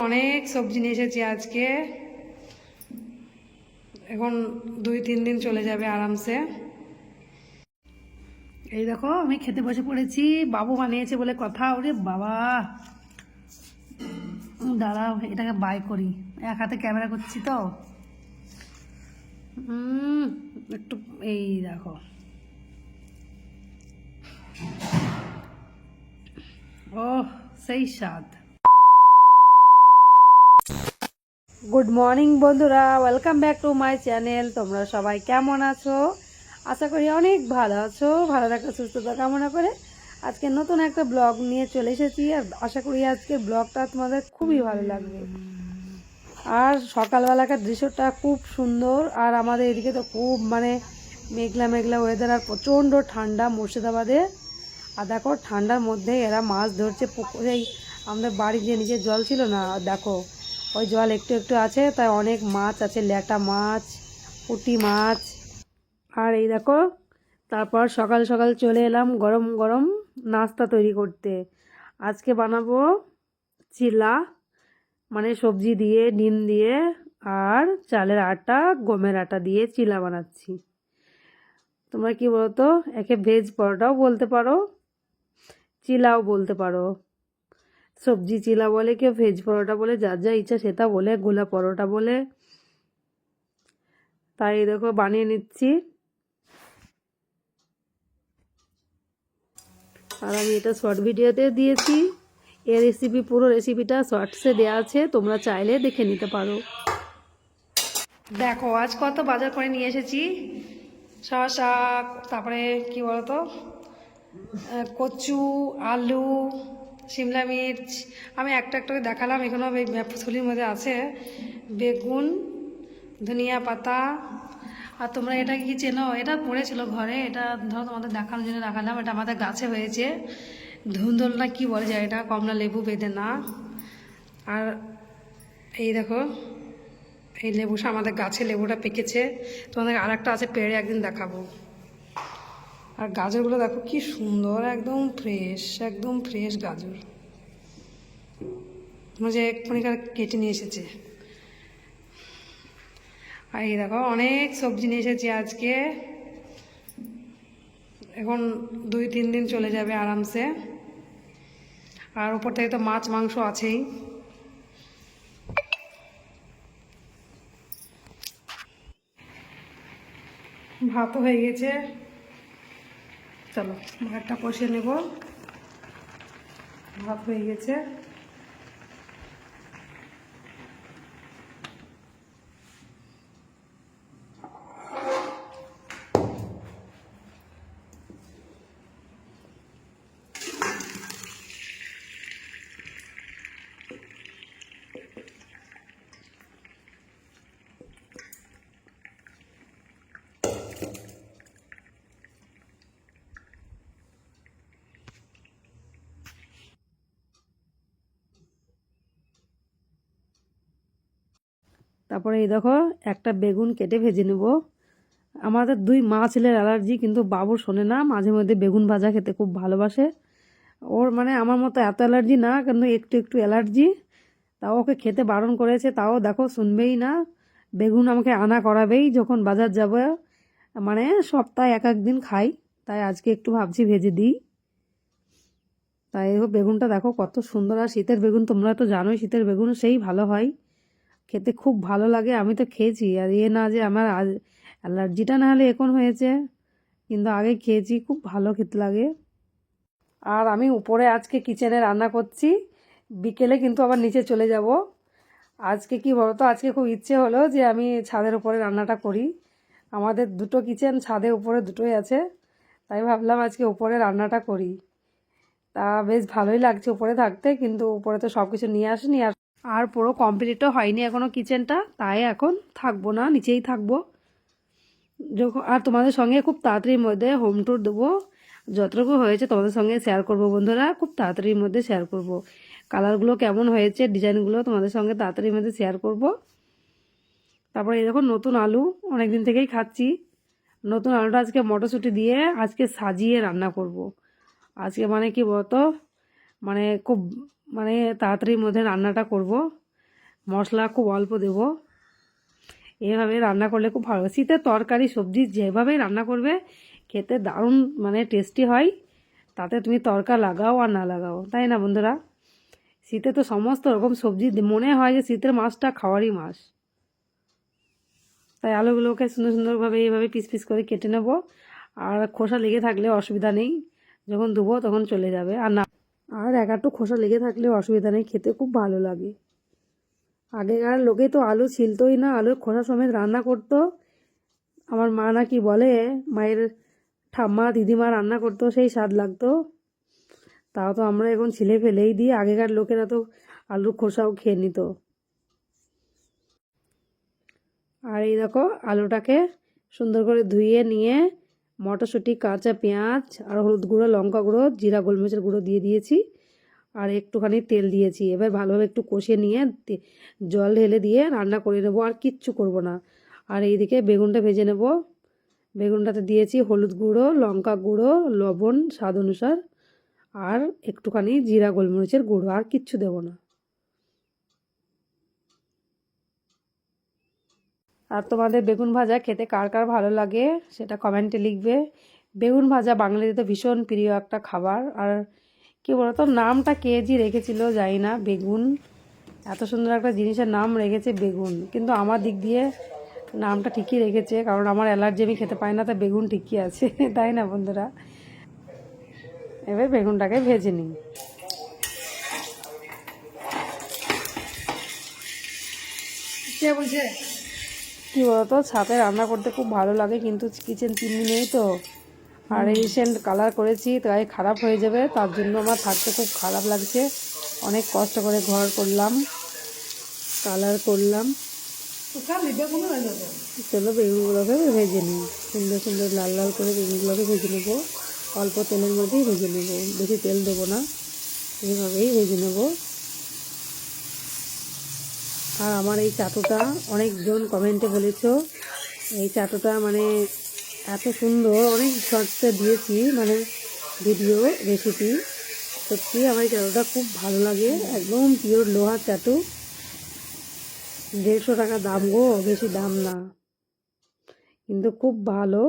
অনেক সবজি নিয়ে এসেছি আজকে, এখন 2-3 দিন চলে যাবে আরামসে। এই দেখো আমি খেতে বসে পড়েছি, বাবু বানিয়েছে বলে কথা। ওরে বাবা, দাঁড়াও এটাকে বাই করি, এক হাতে ক্যামেরা করছি তো। একটু এই দেখো, ও সেই স্বাদ। গুড মর্নিং বন্ধুরা, welcome back to my channel. তোমরা সবাই কেমন আছো? আশা করি অনেক ভালো আছো। ভালো থাকা সুস্থতা কামনা করে আজকে নতুন একটা ব্লগ নিয়ে চলে এসেছি। আর আশা করি আজকের ব্লগটা তোমাদের খুবই ভালো লাগবে। আর সকালবেলাকার দৃশ্যটা খুব সুন্দর। আর আমাদের এদিকে তো খুব মেঘলা মেঘলা ওয়েদার, আর প্রচণ্ড ঠান্ডা মুর্শিদাবাদে। আর দেখো ঠান্ডার মধ্যে এরা মাছ ধরছে পুকুরেই। আমাদের বাড়ির যে নিচে জল ছিল না, দেখো ওই জল একটু একটু আছে, তাই অনেক মাছ আছে, ল্যাটা মাছ, পুঁটি মাছ। আর এই দেখো, তারপর সকাল সকাল চলে এলাম গরম গরম নাস্তা তৈরি করতে। আজকে বানাবো চিলা, সবজি দিয়ে, ডিম দিয়ে, আর চালের আটা, গমের আটা দিয়ে চিলা বানাচ্ছি। তোমরা কি বলো তো, একে ভেজ পরোটাও বলতে পারো, চিলাও বলতে পারো। সবজি চিলা বলে, কেউ ভেজ পরোটা বলে, যার যা ইচ্ছা সেটা বলে, গোলা পরোটা বলে। তাই দেখো বানিয়ে নিচ্ছি। আর আমি এটা শর্ট ভিডিওতে দিয়েছি, এই রেসিপি, পুরো রেসিপিটা শর্টসে দেওয়া আছে, তোমরা চাইলে দেখে নিতে পারো। দেখো আজ কত বাজার করে নিয়ে এসেছি। শসা, তারপরে কি বলতো, কচু, আলু, শিমলা মির্চ। আমি একটা একটা করে দেখালাম, এখানেও এই থলির মধ্যে আছে। বেগুন, ধনিয়া পাতা। আর তোমরা এটা কি চেনো? এটা পড়েছিল ঘরে, এটা ধরো তোমাদের দেখানোর জন্য দেখালাম। এটা আমাদের গাছে হয়েছে, ধুন্দল না কি বলে যায়, এটা কমলা লেবু বেঁধে না। আর এই দেখো, এই লেবুটা আমাদের গাছে, লেবুটা পেকেছে। তোমাদের আর একটা আছে, পেড়ে একদিন দেখাবো। আর গাজরগুলো দেখো কি সুন্দর, একদম ফ্রেশ, একদম ফ্রেশ গাজর, যে এক্ষুনি কেটে নিয়ে এসেছে। আর এই দেখো অনেক সবজি নিয়ে এসেছি আজকে, এখন 2-3 দিন চলে যাবে আরামসে। আর উপর থেকে তো মাছ মাংস আছেই। ভাতও হয়ে গেছে, চলো ভাতটা কষিয়ে নেব। ভাত হয়ে গেছে। তারপরে এই দেখো একটা বেগুন কেটে ভেজে নেব। আমাদের 2 মা ছেলের অ্যালার্জি, কিন্তু বাবু শোনে না, মাঝে মধ্যে বেগুন ভাজা খেতে খুব ভালোবাসে। ওর আমার মতো এত অ্যালার্জি না, কিন্তু একটু একটু অ্যালার্জি। তাও ওকে খেতে বারণ করেছে, তাও দেখো শুনবেই না। বেগুন আমাকে আনা করাবেই যখন বাজার যাব। সপ্তাহে এক দিন খাই, তাই আজকে একটু ভাবছি ভেজে দিই। তাই বেগুনটা দেখো কত সুন্দর। আর শীতের বেগুন তোমরা তো জানোই, শীতের বেগুন সেই ভালো হয়, খেতে খুব ভালো লাগে। আমি তো খেয়েছি, আর না যে আমার অ্যালার্জিটা না হলে এখন হয়েছে, কিন্তু আগে খেয়েছি, খুব ভালো খেতে লাগে। আর আমি উপরে আজকে কিচেনে রান্না করছি, বিকেলে কিন্তু আবার নিচে চলে যাব। আজকে কি বলতো, আজকে খুব ইচ্ছে হলো যে আমি ছাদের উপরে রান্নাটা করি। আমাদের 2টো কিচেন, ছাদে উপরে দুটোই আছে, তাই ভাবলাম আজকে উপরে রান্নাটা করি। তা বেশ ভালোই লাগছে উপরে থাকতে, কিন্তু উপরে তো সব কিছু নিয়ে আসিনি। আর পুরো কমপ্লিটও হয়নি এখনও কিচেনটা, তাই এখন থাকবো না, নিচেই থাকবো। যখন আর তোমাদের সঙ্গে খুব তাড়াতাড়ির মধ্যে হোম ট্যুর দেবো, যতটুকু হয়েছে তোমাদের সঙ্গে শেয়ার করব বন্ধুরা, খুব তাড়াতাড়ির মধ্যে শেয়ার করব। কালারগুলো কেমন হয়েছে, ডিজাইনগুলো তোমাদের সঙ্গে তাড়াতাড়ির মধ্যে শেয়ার করব। তারপরে এই দেখো নতুন আলু, অনেক দিন থেকেই খাচ্ছি। নতুন আলুটা আজকে মটরশুঁটি দিয়ে আজকে সাজিয়ে রান্না করব। আজকে কি বলতো, খুব তাড়াতাড়ির মধ্যে রান্নাটা করব। মশলা খুব অল্প দেবো। এভাবে রান্না করলে খুব ভালো। শীতের তরকারি সবজি যেভাবেই রান্না করবে খেতে দারুণ মানে টেস্টি হয়, তাতে তুমি তরকা লাগাও আর না লাগাও, তাই না বন্ধুরা? শীতে তো সমস্ত রকম সবজি মনে হয় যে শীতের মাছটা খাওয়ারই মাছ। তাই আলুগুলোকে সুন্দর সুন্দরভাবে এইভাবে পিস পিস করে কেটে নেব। আর খোসা লেগে থাকলে অসুবিধা নেই, যখন ধুবো তখন চলে যাবে। আর না, আর এক একটু খোসা লেগে থাকলে অসুবিধা নেই, খেতে খুব ভালো লাগে। আগেকার লোকে তো আলু ছিলতোই না, আলুর খোসা সমেত রান্না করতো। আমার মা নাকি বলে, মায়ের ঠাম্মা দিদিমা রান্না করতো, সেই স্বাদ লাগতো। তাও তো আমরা এখন ছিলে ফেলেই দিই, আগেকার লোকেরা তো আলুর খোসাও খেয়ে নিত। আর এই দেখো আলুটাকে সুন্দর করে ধুয়ে নিয়ে মটরশুঁটি, কাঁচা পেঁয়াজ আর হলুদ গুঁড়ো, লঙ্কা গুঁড়ো, জিরা গোলমরিচের গুঁড়ো দিয়ে দিয়েছি। আর একটুখানি তেল দিয়েছি। এবার ভালোভাবে একটু কষিয়ে নিয়ে জল ঢেলে দিয়ে রান্না করে নেবো, আর কিচ্ছু করব না। আর এইদিকে বেগুনটা ভেজে নেব। বেগুনটাতে দিয়েছি হলুদ গুঁড়ো, লঙ্কা গুঁড়ো, লবণ স্বাদ অনুসার, আর একটুখানি জিরা গোলমরিচের গুঁড়ো, আর কিচ্ছু দেবো না। আর তোমাদের বেগুন ভাজা খেতে কার কার ভালো লাগে সেটা কমেন্টে লিখবে। বেগুন ভাজা বাঙালিদের তো ভীষণ প্রিয় একটা খাবার। আর কী বলতো, নামটা কে যে রেখেছিল জানি না, বেগুন এত সুন্দর একটা জিনিসের নাম রেখেছে বেগুন, কিন্তু আমার দিক দিয়ে নামটা ঠিকই রেখেছে, কারণ আমার অ্যালার্জি, আমি খেতে পাই না, তা বেগুন ঠিকই আছে তাই না বন্ধুরা? এবার বেগুনটাকে ভেজে নিই। কে বলছে? কী বলতো, ছাদে রান্না করতে খুব ভালো লাগে, কিন্তু কিচেন চিমনি নেই তো। আর রিসেন্ট কালার করেছি, তাই খারাপ হয়ে যাবে, তার জন্য আমার থাকতে খুব খারাপ লাগছে। অনেক কষ্ট করে ঘর করলাম, কালার করলাম। চলো বেগুনগুলোকে ভেজে নিই, সুন্দর সুন্দর লাল লাল করে বেগুনগুলোকে ভেজে নেবো। অল্প তেলের মধ্যেই ভেজে নেবো, বেশি তেল দেবো না, এইভাবেই ভেজে নেবো। আর আমার এই চাটুটা অনেকজন কমেন্টে বলেছো, এই চাটুটা মানে এত সুন্দর, অনেক শর্টসে দিয়েছি মানে ভিডিও রেসিপি। সত্যি আমার এই চাটুটা খুব ভালো লাগে, একদম পিওর লোহার চাটু। 150 টাকা দাম গো, বেশি দাম না, কিন্তু খুব ভালো।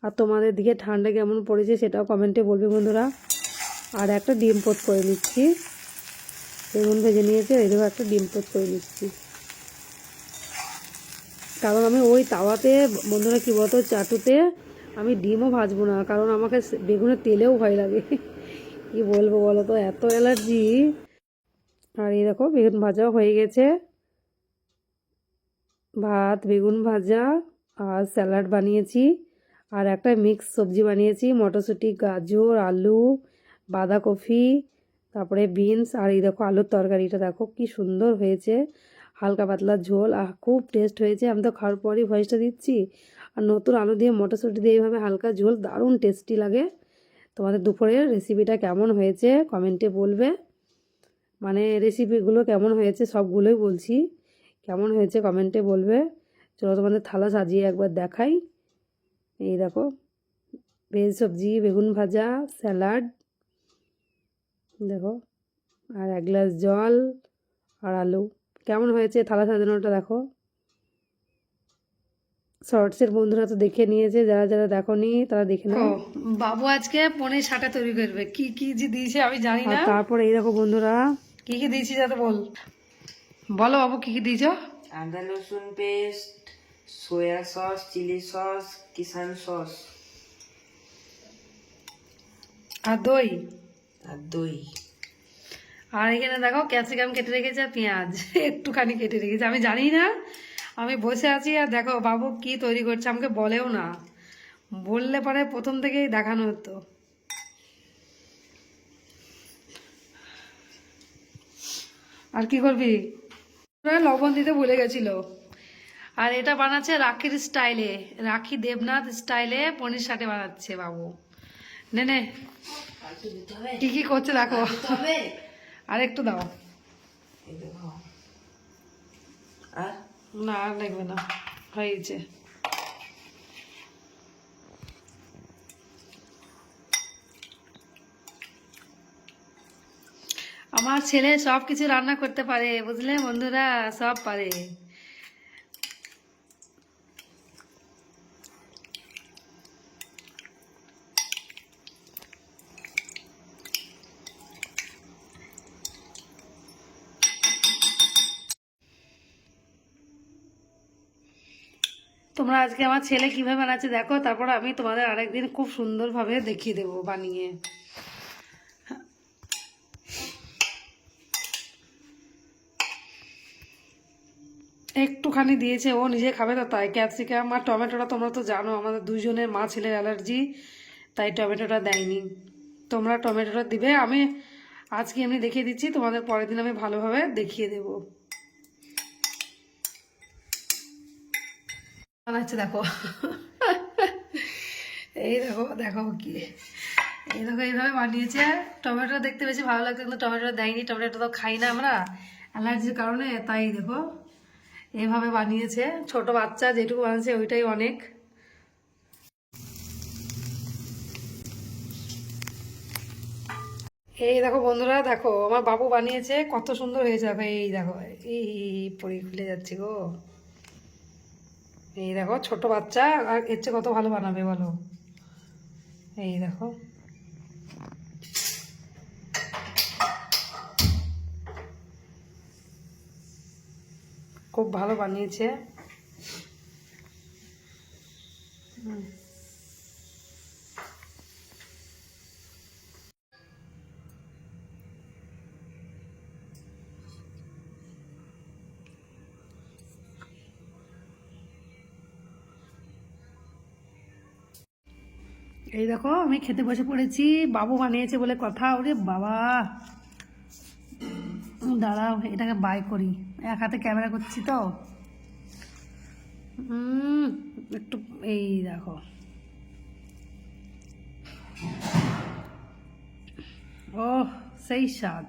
আর তোমাদের দিকে ঠান্ডা কেমন পড়েছে সেটাও কমেন্টে বলবে বন্ধুরা। আর একটা ডিম পোচ করে নিচ্ছি, বেগুন ভেজে নিয়েছে, এরকম একটা ডিম পোচ করে নিচ্ছি। কারণ আমি ওই তাওয়াতে বন্ধুরা কী বলতো, চাটুতে আমি ডিমও ভাজবো না, কারণ আমাকে বেগুনের তেলেও ভয় লাগে কি বলবো বলো তো, এত অ্যালার্জি। আর এই দেখো বেগুন ভাজাও হয়ে গেছে। ভাত, বেগুন ভাজা আর স্যালাড বানিয়েছি, আর একটা মিক্স সবজি বানিয়েছি, মটরশুঁটি, গাজর, আলু, বাঁধাকপি, তারপরে বিনস। আর এই দেখো আলুর তরকারিটা দেখো কি সুন্দর হয়েছে, হালকা পাতলা ঝোল, আর খুব টেস্ট হয়েছে। আমি তো খাওয়ার পরই ভয়েসটা দিচ্ছি। আর নতুন আলু দিয়ে মটরশুঁটি দিয়ে এইভাবে হালকা ঝোল দারুণ টেস্টি লাগে। তোমাদের দুপুরের রেসিপিটা কেমন হয়েছে কমেন্টে বলবে, মানে রেসিপিগুলো কেমন হয়েছে সবগুলোই বলছি, কেমন হয়েছে কমেন্টে বলবে। চলো তোমাদের থালা সাজিয়ে একবার দেখাই। এই দেখো ভেজ সবজি, বেগুন ভাজা, স্যালাড দেখো, আর 1 গ্লাস জল আর আলু। কেমন হয়েছে থালা সাজানোটা দেখো। শর্টসের বন্ধুরা তো দেখে নিয়েছে, যারা যারা দেখোনি তারা দেখে নাও। বাবু আজকে পনির শাটা তৈরি করবে, কি কি যে দিয়েছে আমি জানি না। তারপরে এই দেখো বন্ধুরা কি কি দিয়েছি, যাতে বলো বাবু কি কি দিয়েছো। আদা রসুন paste, soya sauce, chilli sauce, Kissan sauce আর দই। আর দই। আর এখানে দেখো ক্যাপসিকাম কেটে রেখেছে, আর পেঁয়াজ একটুখানি কেটে রেখেছে, আমি জানি না। আমি বসে আছি আর দেখো বাবু কি তৈরি করছে, আমাকে বলেও না, বললে পরে প্রথম থেকেই দেখানো হতো। আর কি করবি, লবণ দিতে ভুলে গেছিল। আর এটা বানাচ্ছে রাখির স্টাইলে, রাখি দেবনাথ স্টাইলে পনির শাটে বানাচ্ছে বাবু। নে নে কি কি করছে দেখো, আর একটু দাও। আর না আর লাগবে না, হয়েছে। আমার ছেলে সব কিছু রান্না করতে পারে, বুঝলে বন্ধুরা, সব পারে। তোমরা আজকে আমার ছেলে কিভাবে বানাচ্ছে দেখো, তারপর আমি তোমাদের আরেকদিন খুব সুন্দরভাবে দেখিয়ে দেবো বানিয়ে। একটুখানি দিয়েছে, ও নিজে খাবে তো তাই। ক্যাপসিকাম আর টমেটোটা তোমরা তো জানো আমাদের দুইজনের মা ছেলের অ্যালার্জি, তাই টমেটোটা দেয়নি। তোমরা টমেটোটা দিবে, আমি আজকে এমনি দেখিয়ে দিচ্ছি, তোমাদের পরের দিন আমি ভালোভাবে দেখিয়ে দেবো। বানাচ্ছে দেখো, এই দেখো দেখো কি, এই দেখো এইভাবে বানিয়েছে। টমেটো দেখতে বেশি ভালো লাগছে কিন্তু টমেটো দেয়নি, টমেটো তো খাই না আমরা অ্যালার্জির কারণে, তাই দেখো এইভাবে বানিয়েছে। ছোট বাচ্চা যেটুকু বানিয়েছে ওইটাই অনেক। এই দেখো বন্ধুরা, দেখো আমার বাবু বানিয়েছে, কত সুন্দর হয়েছে দেখো। এই দেখো, এই পরি খুলে যাচ্ছে গো। এই দেখো ছোট বাচ্চা, আর এর চেয়ে কত ভালো বানাবে বলো। এই দেখো, খুব ভালো বানিয়েছে। এই দেখো আমি খেতে বসে পড়েছি, বাবু বানিয়েছে বলে কথা। ওরে বাবা, দাঁড়াও এটাকে বাই করি, এক হাতে ক্যামেরা করছি তো। একটু, এই দেখো, ও সেই স্বাদ,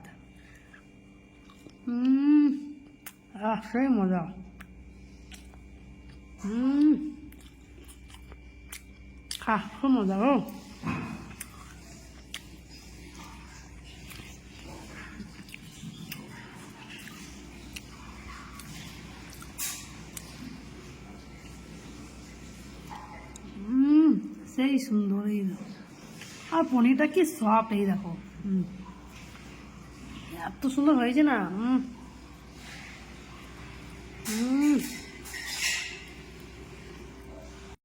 সেই মজা। খুব মজা গো। সেই সুন্দর, এই দেখো, আর পনিরটা কি সফট, এই দেখো এত সুন্দর হয়েছে না।